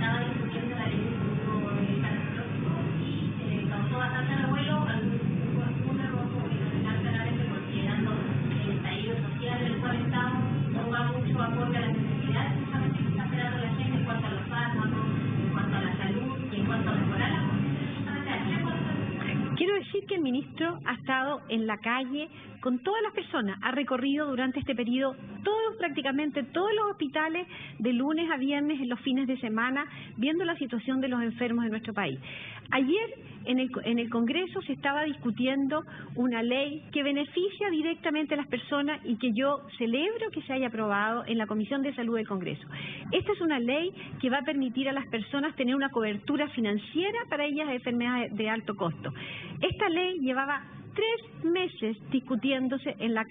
estaba discutiendo la ley de seguro catastrófico y causó bastante revuelo, algún error claramente considerando el estallido social del cual estamos, no va mucho acorde a las necesidades justamente que está esperando la gente en cuanto a los fármacos, en cuanto a la salud y en cuanto a mejorar las condiciones justamente de acceso a la salud. Quiero decir que el ministro ha estado en la calle con todas las personas, ha recorrido durante este periodo prácticamente todos los hospitales de lunes a viernes en los fines de semana, viendo la situación de los enfermos de nuestro país. Ayer en el Congreso se estaba discutiendo una ley que beneficia directamente a las personas y que yo celebro que se haya aprobado en la Comisión de Salud del Congreso. Esta es una ley que va a permitir a las personas tener una cobertura financiera para ellas de enfermedades de alto costo. Esta ley llevaba 3 meses discutiéndose en la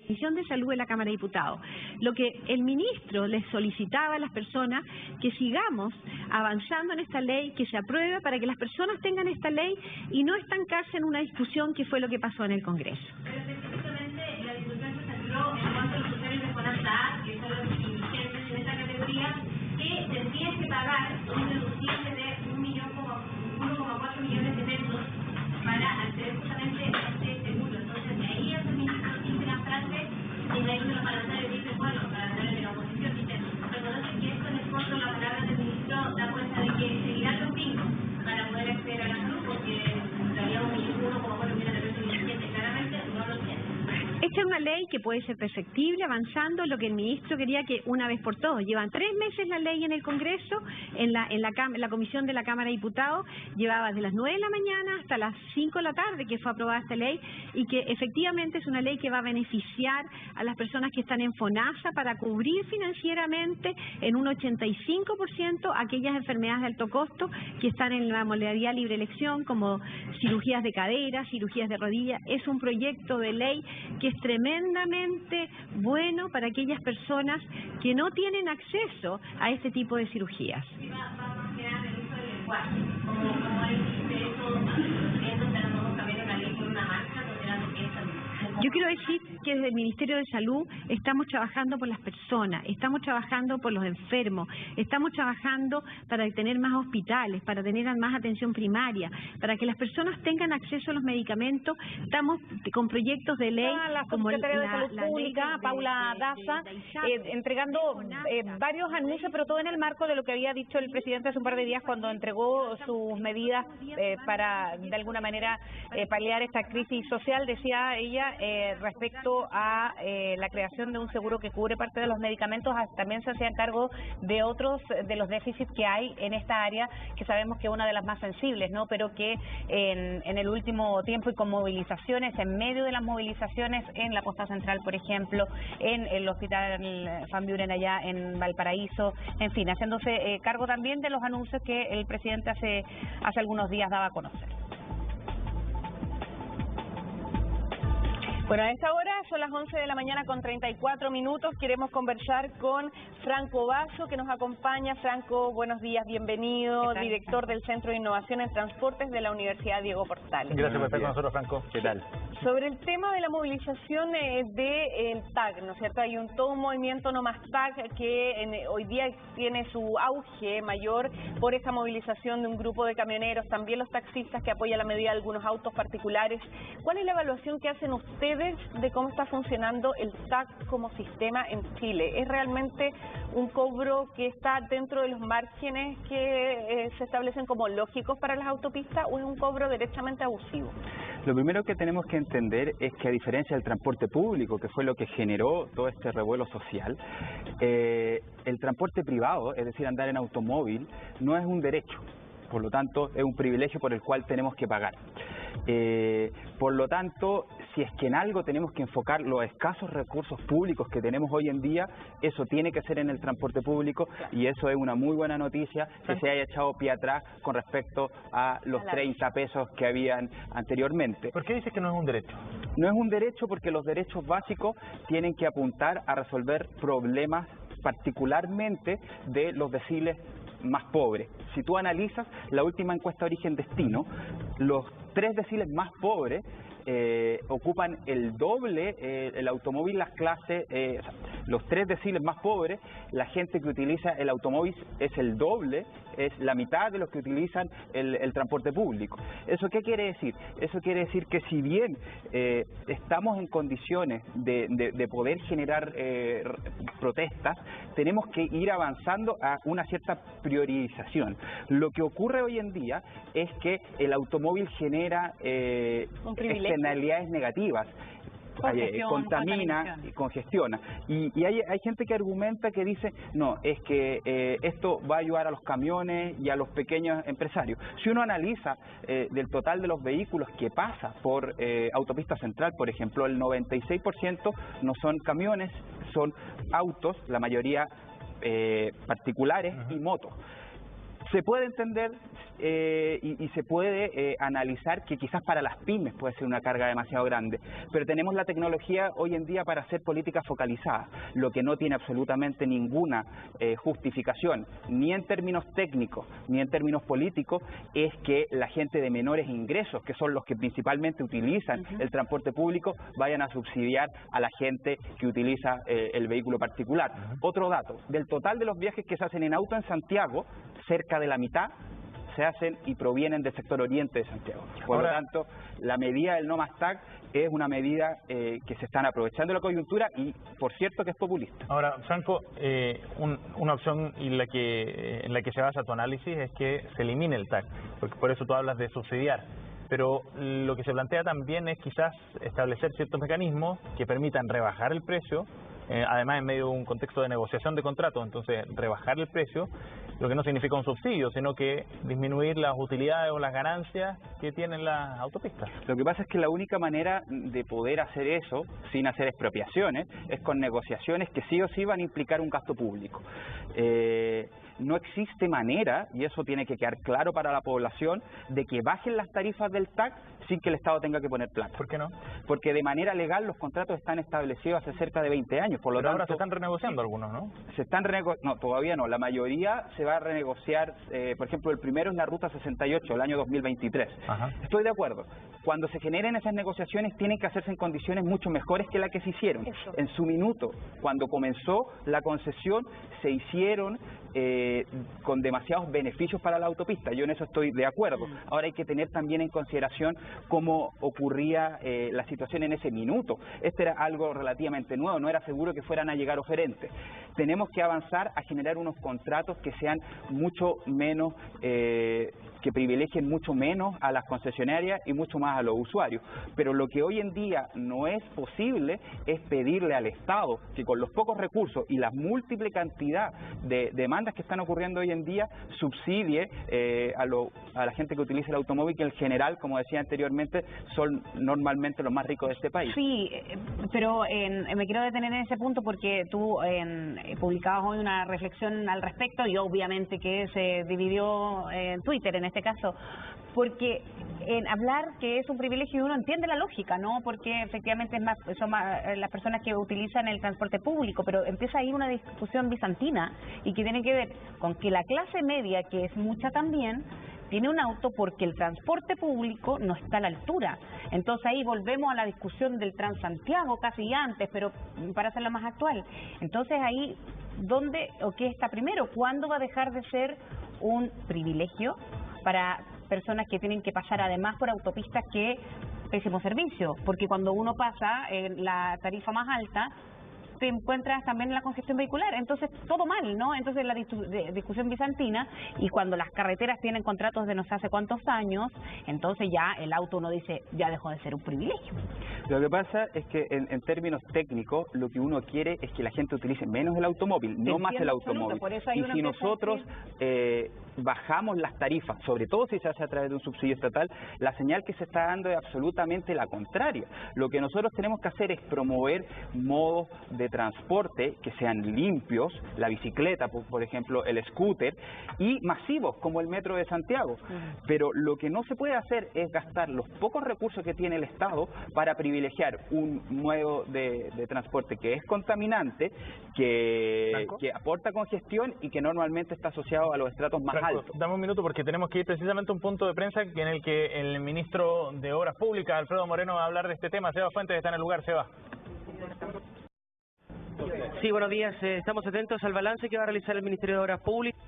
Comisión de Salud de la Cámara de Diputados. Lo que el ministro les solicitaba a las personas que sigamos avanzando en esta ley, que se apruebe para que las personas tengan esta ley y no estancarse en una discusión que fue lo que pasó en el Congreso. Pero específicamente la discusión se centró en cuanto a los usuarios de FONASA, que son los indigentes en esta categoría, que tendrían que pagar un deducible de 1,4 millones de pesos para acceder justamente a este seguro. Entonces, de ahí el ministro dice la frase, y de ahí los parlamentarios dicen, bueno, los parlamentarios de la oposición dicen, reconoce que esto en el fondo, la palabra del ministro da cuenta de que seguirán los bingos para poder acceder a la salud, porque en realidad 1,4 millones de pesos indigentes claramente no lo tienen. Esta es una ley que puede ser perfectible, avanzando lo que el ministro quería que una vez por todos. Llevan 3 meses la ley en el Congreso, en la Comisión de la Cámara de Diputados, llevaba desde las 9 de la mañana hasta las 5 de la tarde que fue aprobada esta ley y que efectivamente es una ley que va a beneficiar a las personas que están en FONASA para cubrir financieramente en un 85% aquellas enfermedades de alto costo que están en la modalidad libre elección, como cirugías de cadera, cirugías de rodilla. Es un proyecto de ley que es tremendamente bueno para aquellas personas que no tienen acceso a este tipo de cirugías. Va a generar el uso del lenguaje, como él dice eso, pero no cambiar una ley por una marcha, considerando que esta. Yo quiero decir que desde el Ministerio de Salud estamos trabajando por las personas, estamos trabajando por los enfermos, estamos trabajando para tener más hospitales, para tener más atención primaria, para que las personas tengan acceso a los medicamentos. Estamos con proyectos de ley la como Secretaria de Salud Pública, Paula Daza, entregando varios anuncios, pero todo en el marco de lo que había dicho el presidente hace un par de días cuando entregó sus medidas para, de alguna manera, paliar esta crisis social, decía ella, respecto a la creación de un seguro que cubre parte de los medicamentos. También se hacían cargo de otros de los déficits que hay en esta área, que sabemos que es una de las más sensibles, ¿no? Pero que en el último tiempo y con movilizaciones, en medio de las movilizaciones en la Costa Central, por ejemplo, en el Hospital Van Buren allá en Valparaíso, en fin, haciéndose cargo también de los anuncios que el presidente hace algunos días daba a conocer. Bueno, a esta hora son las 11 de la mañana con 34 minutos. Queremos conversar con Franco Basso, que nos acompaña. Franco, buenos días, bienvenido, director del Centro de Innovación en Transportes de la Universidad Diego Portales. Gracias por estar con nosotros, Franco. ¿Qué tal? Sobre el tema de la movilización del TAG, ¿no es cierto? Hay todo un movimiento No Más TAG que hoy día tiene su auge mayor por esta movilización de un grupo de camioneros, también los taxistas que apoyan la medida de algunos autos particulares. ¿Cuál es la evaluación que hacen ustedes de cómo está funcionando el TAG como sistema en Chile? ¿Es realmente un cobro que está dentro de los márgenes que se establecen como lógicos para las autopistas o es un cobro derechamente abusivo? Lo primero que tenemos que entender es que, a diferencia del transporte público, que fue lo que generó todo este revuelo social, el transporte privado, es decir, andar en automóvil, no es un derecho. Por lo tanto, es un privilegio por el cual tenemos que pagar. Por lo tanto, si es que en algo tenemos que enfocar los escasos recursos públicos que tenemos hoy en día, eso tiene que ser en el transporte público, y eso es una muy buena noticia que se haya echado pie atrás con respecto a los 30 pesos que habían anteriormente. ¿Por qué dices que no es un derecho? No es un derecho porque los derechos básicos tienen que apuntar a resolver problemas particularmente de los deciles más pobres. Si tú analizas la última encuesta Origen-Destino, los 3 deciles más pobres ocupan el doble el automóvil, las clases, los 3 deciles más pobres, la gente que utiliza el automóvil es el doble, es la mitad de los que utilizan el transporte público. ¿Eso qué quiere decir? Eso quiere decir que si bien estamos en condiciones de poder generar protestas, tenemos que ir avanzando a una cierta priorización. Lo que ocurre hoy en día es que el automóvil genera externalidades negativas. Contamina y congestiona. Y hay gente que argumenta, que dice, no, es que esto va a ayudar a los camiones y a los pequeños empresarios. Si uno analiza del total de los vehículos que pasa por autopista central, por ejemplo, el 96% no son camiones, son autos, la mayoría particulares y motos. Se puede entender y se puede analizar que quizás para las pymes puede ser una carga demasiado grande, pero tenemos la tecnología hoy en día para hacer políticas focalizadas, lo que no tiene absolutamente ninguna justificación, ni en términos técnicos, ni en términos políticos, es que la gente de menores ingresos, que son los que principalmente utilizan el transporte público, vayan a subsidiar a la gente que utiliza el vehículo particular. Otro dato, del total de los viajes que se hacen en auto en Santiago, cerca de la mitad se hacen y provienen del sector oriente de Santiago. Por lo tanto, la medida del no más TAC es una medida que se están aprovechando de la coyuntura y, por cierto, que es populista. Ahora, Franco, una opción en la que se basa tu análisis es que se elimine el TAC, porque por eso tú hablas de subsidiar. Pero lo que se plantea también es quizás establecer ciertos mecanismos que permitan rebajar el precio, además en medio de un contexto de negociación de contratos, entonces rebajar el precio, lo que no significa un subsidio, sino que disminuir las utilidades o las ganancias que tienen las autopistas. Lo que pasa es que la única manera de poder hacer eso, sin hacer expropiaciones, es con negociaciones que sí o sí van a implicar un gasto público. No existe manera, y eso tiene que quedar claro para la población, de que bajen las tarifas del TAC sin que el Estado tenga que poner plata. ¿Por qué no? Porque de manera legal los contratos están establecidos hace cerca de 20 años. Por lo tanto, ahora se están renegociando algunos, ¿no? No, todavía no. La mayoría se va a renegociar. Por ejemplo, el primero es la Ruta 68, el año 2023. Ajá. Estoy de acuerdo. Cuando se generen esas negociaciones tienen que hacerse en condiciones mucho mejores que las que se hicieron. Eso. En su minuto, cuando comenzó la concesión, se hicieron con demasiados beneficios para la autopista. Yo en eso estoy de acuerdo. Ahora hay que tener también en consideración cómo ocurría la situación en ese minuto. Este era algo relativamente nuevo, no era seguro que fueran a llegar oferentes. Tenemos que avanzar a generar unos contratos que sean mucho menos, que privilegien mucho menos a las concesionarias y mucho más a los usuarios. Pero lo que hoy en día no es posible es pedirle al Estado que con los pocos recursos y la múltiple cantidad de demandas que están ocurriendo hoy en día subsidie a la gente que utiliza el automóvil, que en general, como decía anteriormente, son normalmente los más ricos de este país. Sí, pero me quiero detener en ese punto porque tú publicabas hoy una reflexión al respecto y obviamente que se dividió en Twitter en este caso, porque en hablar que es un privilegio uno entiende la lógica, ¿no? Porque efectivamente son más las personas que utilizan el transporte público, pero empieza ahí una discusión bizantina y que tiene que ver con que la clase media, que es mucha también, tiene un auto porque el transporte público no está a la altura. Entonces ahí volvemos a la discusión del Transantiago casi antes, pero para hacerla más actual. Entonces ahí, ¿dónde o qué está primero? ¿Cuándo va a dejar de ser un privilegio para personas que tienen que pasar además por autopistas que pésimo servicio? Porque cuando uno pasa en la tarifa más alta, te encuentras también en la congestión vehicular, entonces todo mal, ¿no? Entonces la discusión bizantina, y cuando las carreteras tienen contratos de no sé hace cuántos años, entonces ya el auto uno dice, ya dejó de ser un privilegio. Lo que pasa es que en términos técnicos lo que uno quiere es que la gente utilice menos el automóvil, no más el automóvil. Y si nosotros bajamos las tarifas, sobre todo si se hace a través de un subsidio estatal, la señal que se está dando es absolutamente la contraria. Lo que nosotros tenemos que hacer es promover modos de transporte que sean limpios, la bicicleta, por ejemplo, el scooter, y masivos como el metro de Santiago. Pero lo que no se puede hacer es gastar los pocos recursos que tiene el Estado para privilegiar un modo de transporte que es contaminante, que aporta congestión y que normalmente está asociado a los estratos más altos. Dame un minuto porque tenemos que ir precisamente a un punto de prensa en el que el ministro de Obras Públicas, Alfredo Moreno, va a hablar de este tema. Seba Fuentes está en el lugar. Seba. Sí, buenos días. Estamos atentos al balance que va a realizar el Ministerio de Obras Públicas.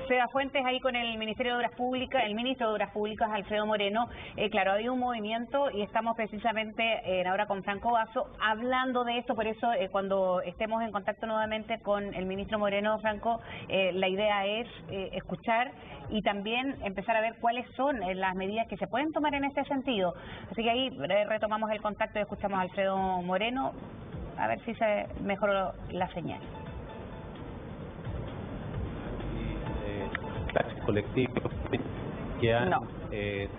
Seda Fuentes ahí con el Ministerio de Obras Públicas, el ministro de Obras Públicas, Alfredo Moreno. Claro, ha habido un movimiento y estamos precisamente ahora con Franco Basso hablando de esto, por eso cuando estemos en contacto nuevamente con el ministro Moreno, Franco, la idea es escuchar y también empezar a ver cuáles son las medidas que se pueden tomar en este sentido. Así que ahí retomamos el contacto y escuchamos a Alfredo Moreno, a ver si se mejoró la señal. Colectivos que han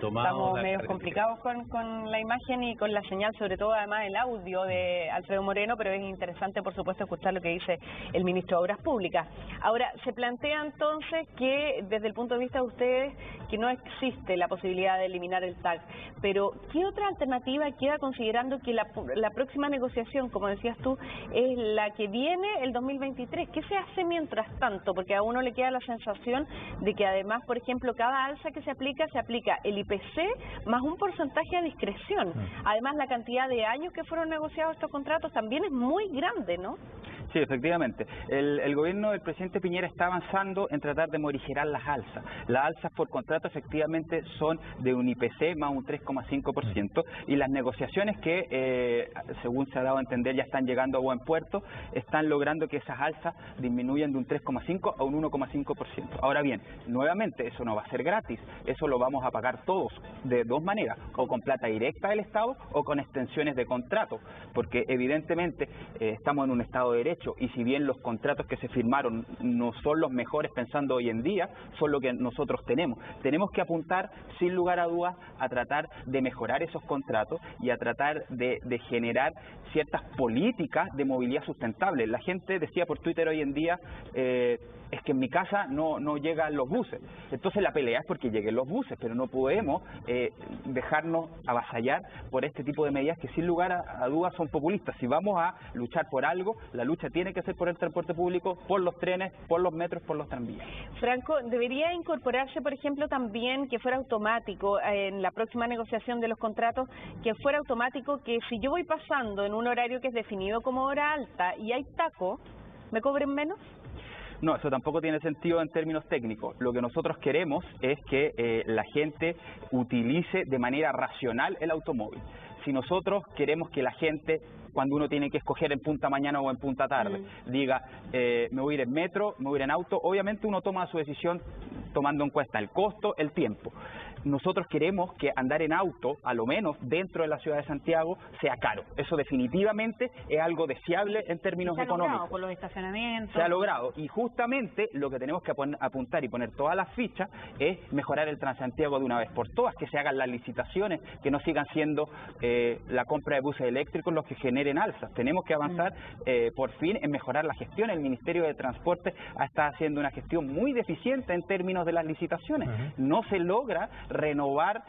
tomado... Estamos medio complicados con la imagen y con la señal, sobre todo además el audio de Alfredo Moreno, pero es interesante por supuesto escuchar lo que dice el ministro de Obras Públicas. Ahora, se plantea entonces que desde el punto de vista de ustedes que no existe la posibilidad de eliminar el TAC, pero ¿qué otra alternativa queda considerando que la próxima negociación, como decías tú, es la que viene el 2023? ¿Qué se hace mientras tanto? Porque a uno le queda la sensación de que además, por ejemplo, cada alza que se aplica el IPC más un porcentaje a discreción. Además, la cantidad de años que fueron negociados estos contratos también es muy grande, ¿no? Sí, efectivamente. El gobierno del presidente Piñera está avanzando en tratar de morigerar las alzas. Las alzas por contrato efectivamente son de un IPC más un 3,5% y las negociaciones que, según se ha dado a entender, ya están llegando a buen puerto, están logrando que esas alzas disminuyan de un 3,5 a un 1,5%. Ahora bien, nuevamente, eso no va a ser gratis, eso lo vamos a pagar todos de dos maneras, o con plata directa del Estado o con extensiones de contrato, porque evidentemente estamos en un Estado de Derecho y si bien los contratos que se firmaron no son los mejores pensando hoy en día, son lo que nosotros tenemos. Tenemos que apuntar sin lugar a dudas a tratar de mejorar esos contratos y a tratar de generar ciertas políticas de movilidad sustentable. La gente decía por Twitter hoy en día, es que en mi casa no llegan los buses. Entonces la pelea es porque lleguen los buses, pero no podemos dejarnos avasallar por este tipo de medidas que sin lugar a dudas son populistas. Si vamos a luchar por algo, la lucha tiene que ser por el transporte público, por los trenes, por los metros, por los tranvías. Franco, ¿debería incorporarse, por ejemplo, también que fuera automático en la próxima negociación de los contratos, que fuera automático que si yo voy pasando en un horario que es definido como hora alta y hay taco, ¿me cobren menos? No, eso tampoco tiene sentido en términos técnicos. Lo que nosotros queremos es que la gente utilice de manera racional el automóvil. Si nosotros queremos que la gente, cuando uno tiene que escoger en punta mañana o en punta tarde, diga, me voy a ir en metro, me voy a ir en auto, obviamente uno toma su decisión tomando en cuenta el costo, el tiempo. Nosotros queremos que andar en auto, a lo menos dentro de la ciudad de Santiago, sea caro. Eso definitivamente es algo deseable en términos económicos. Se ha logrado por los estacionamientos. Se ha logrado y justamente lo que tenemos que apuntar y poner todas las fichas es mejorar el Transantiago de una vez por todas, que se hagan las licitaciones, que no sigan siendo la compra de buses eléctricos los que generen alzas. Tenemos que avanzar por fin en mejorar la gestión. El Ministerio de Transporte está haciendo una gestión muy deficiente en términos de las licitaciones. No se logra renovar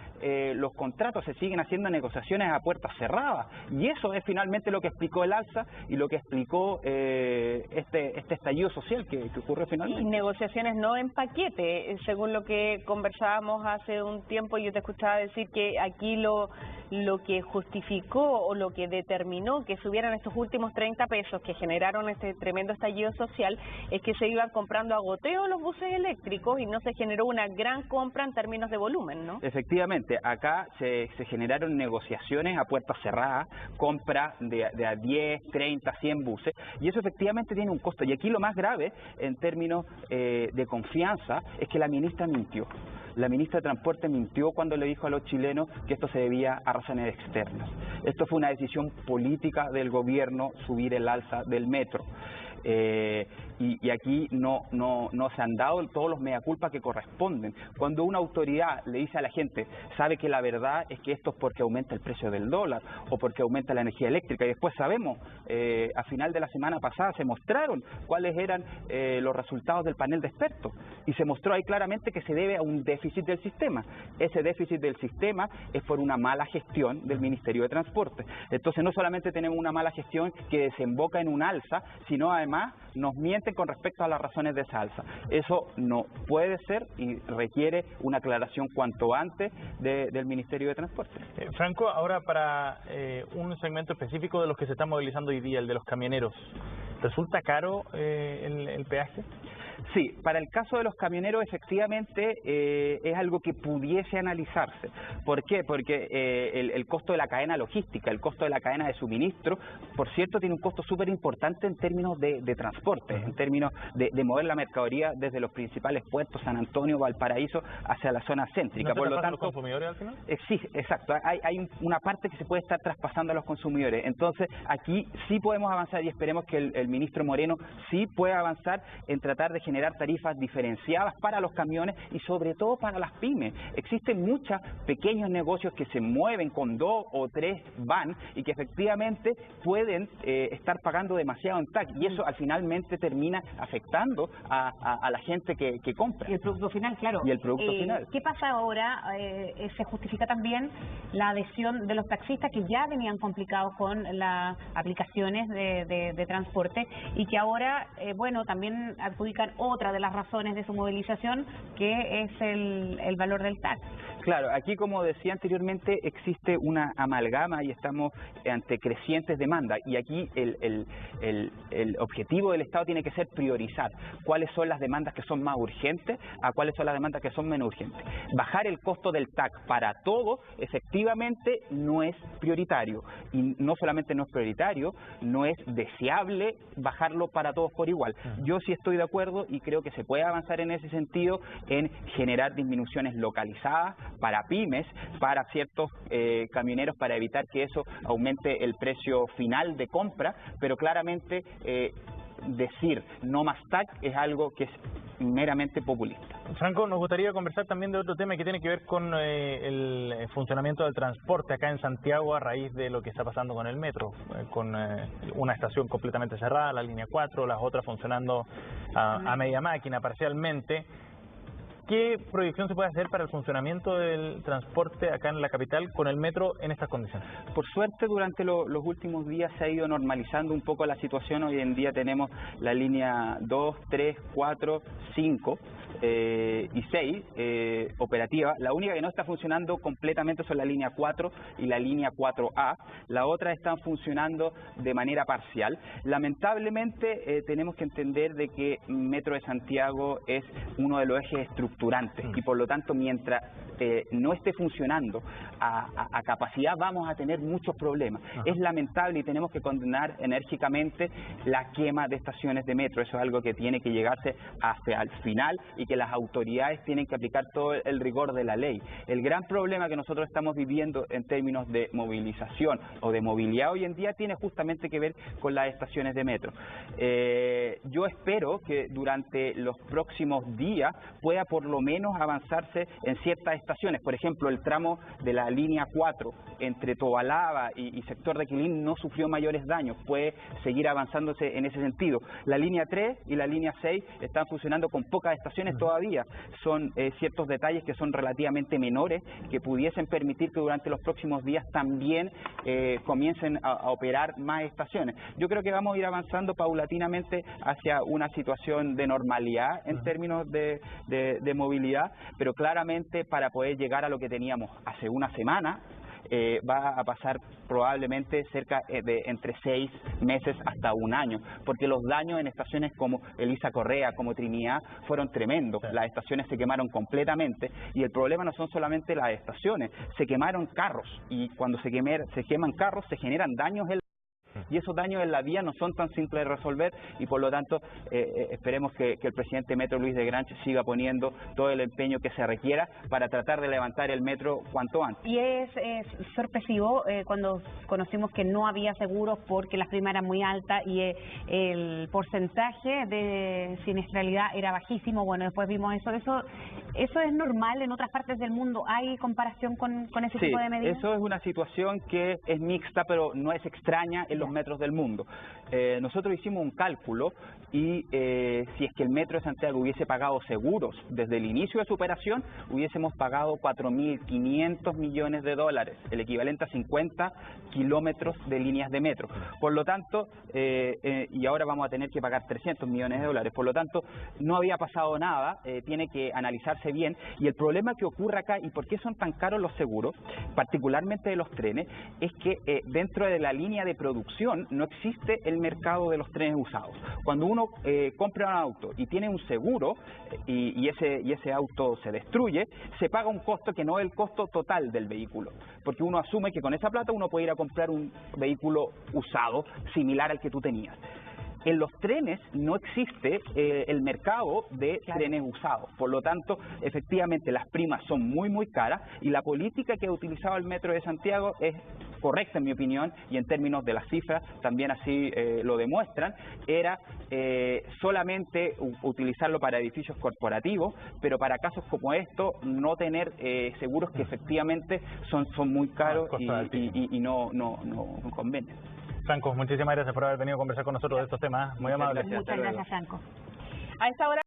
los contratos, se siguen haciendo negociaciones a puertas cerradas y eso es finalmente lo que explicó el alza y lo que explicó este estallido social que ocurrió finalmente. Y negociaciones no en paquete, según lo que conversábamos hace un tiempo, yo te escuchaba decir que aquí lo que justificó o lo que determinó que subieran estos últimos 30 pesos que generaron este tremendo estallido social es que se iban comprando a goteo los buses eléctricos y no se generó una gran compra en términos de volumen, ¿no? Efectivamente, acá se generaron negociaciones a puertas cerradas, compra de a 10, 30, 100 buses y eso efectivamente tiene un costo y aquí lo más grave en términos de confianza es que la ministra mintió. La ministra de Transporte mintió cuando le dijo a los chilenos que esto se debía a razones externas. Esto fue una decisión política del gobierno subir el alza del metro. Y aquí no se han dado todos los mea culpa que corresponden. Cuando una autoridad le dice a la gente, sabe que la verdad es que esto es porque aumenta el precio del dólar o porque aumenta la energía eléctrica y después sabemos, a final de la semana pasada se mostraron cuáles eran los resultados del panel de expertos y se mostró ahí claramente que se debe a un déficit del sistema. Ese déficit del sistema es por una mala gestión del Ministerio de Transporte. Entonces no solamente tenemos una mala gestión que desemboca en un alza, sino además nos miente mienten con respecto a las razones de esa alza. Eso no puede ser y requiere una aclaración cuanto antes del Ministerio de Transporte. Franco, ahora para un segmento específico de los que se están movilizando hoy día, el de los camioneros, ¿resulta caro el peaje? Sí, para el caso de los camioneros efectivamente es algo que pudiese analizarse. ¿Por qué? Porque el costo de la cadena logística, el costo de la cadena de suministro, por cierto, tiene un costo súper importante en términos de transporte, en términos de mover la mercadería desde los principales puertos, San Antonio, Valparaíso, hacia la zona céntrica. ¿No por lo tanto, los consumidores al final? Sí, exacto. Hay una parte que se puede estar traspasando a los consumidores. Entonces, aquí sí podemos avanzar y esperemos que el ministro Moreno sí pueda avanzar en tratar de generar tarifas diferenciadas para los camiones y sobre todo para las pymes. Existen muchos pequeños negocios que se mueven con 2 o 3 van y que efectivamente pueden estar pagando demasiado en TAC y eso al finalmente termina afectando a la gente que compra. Y el producto final, claro. Y el producto final. ¿Qué pasa ahora? Se justifica también la adhesión de los taxistas que ya venían complicados con las aplicaciones de transporte y que ahora, bueno, también adjudican otra de las razones de su movilización, que es el valor del TAC. Claro, aquí como decía anteriormente existe una amalgama y estamos ante crecientes demandas y aquí el objetivo del Estado tiene que ser priorizar cuáles son las demandas que son más urgentes a cuáles son las demandas que son menos urgentes. Bajar el costo del TAC para todos efectivamente no es prioritario y no solamente no es prioritario, no es deseable bajarlo para todos por igual. Yo sí estoy de acuerdo y creo que se puede avanzar en ese sentido en generar disminuciones localizadas para pymes, para ciertos camioneros para evitar que eso aumente el precio final de compra, pero claramente decir no más TAC es algo que es meramente populista. Franco, nos gustaría conversar también de otro tema que tiene que ver con el funcionamiento del transporte acá en Santiago a raíz de lo que está pasando con el metro, con una estación completamente cerrada, la línea 4, las otras funcionando a media máquina, parcialmente. ¿Qué proyección se puede hacer para el funcionamiento del transporte acá en la capital con el metro en estas condiciones? Por suerte, durante los últimos días se ha ido normalizando un poco la situación. Hoy en día tenemos la línea 2, 3, 4, 5 y 6 operativa. La única que no está funcionando completamente son la línea 4 y la línea 4A. Las otras están funcionando de manera parcial. Lamentablemente tenemos que entender de que Metro de Santiago es uno de los ejes estructurantes y por lo tanto mientras no esté funcionando a capacidad vamos a tener muchos problemas. Es lamentable y tenemos que condenar enérgicamente la quema de estaciones de metro. Eso es algo que tiene que llegarse hasta el final y que las autoridades tienen que aplicar todo el rigor de la ley. El gran problema que nosotros estamos viviendo en términos de movilización o de movilidad hoy en día tiene justamente que ver con las estaciones de metro. Yo espero que durante los próximos días pueda por lo menos avanzarse en ciertas estaciones. Por ejemplo, el tramo de la línea 4 entre Tobalaba y sector de Quilín no sufrió mayores daños, puede seguir avanzándose en ese sentido. La línea 3 y la línea 6 están funcionando con pocas estaciones todavía. Son ciertos detalles que son relativamente menores que pudiesen permitir que durante los próximos días también comiencen a operar más estaciones. Yo creo que vamos a ir avanzando paulatinamente hacia una situación de normalidad en términos de movilidad, pero claramente para poder llegar a lo que teníamos hace una semana, va a pasar probablemente cerca de entre 6 meses hasta un año, porque los daños en estaciones como Elisa Correa, como Trinidad, fueron tremendos. Las estaciones se quemaron completamente y el problema no son solamente las estaciones, se quemaron carros y cuando se queman carros se generan daños y esos daños en la vía no son tan simples de resolver y por lo tanto esperemos que el presidente Metro, Luis de Grange, siga poniendo todo el empeño que se requiera para tratar de levantar el metro cuanto antes. Y es sorpresivo cuando conocimos que no había seguros porque las primas eran muy altas y el porcentaje de siniestralidad era bajísimo. Bueno, después vimos eso es normal en otras partes del mundo. ¿Hay comparación con ese tipo de medidas? Eso es una situación que es mixta pero no es extraña en los metros del mundo. Nosotros hicimos un cálculo y si es que el Metro de Santiago hubiese pagado seguros desde el inicio de su operación, hubiésemos pagado 4.500 millones de dólares, el equivalente a 50 kilómetros de líneas de metro. Por lo tanto, y ahora vamos a tener que pagar 300 millones de dólares. Por lo tanto, no había pasado nada, tiene que analizarse bien. Y el problema que ocurre acá, y por qué son tan caros los seguros, particularmente de los trenes, es que dentro de la línea de producción no existe el mercado de los trenes usados. Cuando uno compra un auto y tiene un seguro y ese auto se destruye, se paga un costo que no es el costo total del vehículo, porque uno asume que con esa plata uno puede ir a comprar un vehículo usado similar al que tú tenías. En los trenes no existe el mercado de trenes usados, por lo tanto, efectivamente las primas son muy caras y la política que ha utilizado el Metro de Santiago es correcta en mi opinión, y en términos de las cifras también así lo demuestran, era solamente utilizarlo para edificios corporativos, pero para casos como estos no tener seguros que efectivamente son muy caros y no convienen. Franco, muchísimas gracias por haber venido a conversar con nosotros de estos temas. Muy amable. Muchas gracias, Franco. A esta hora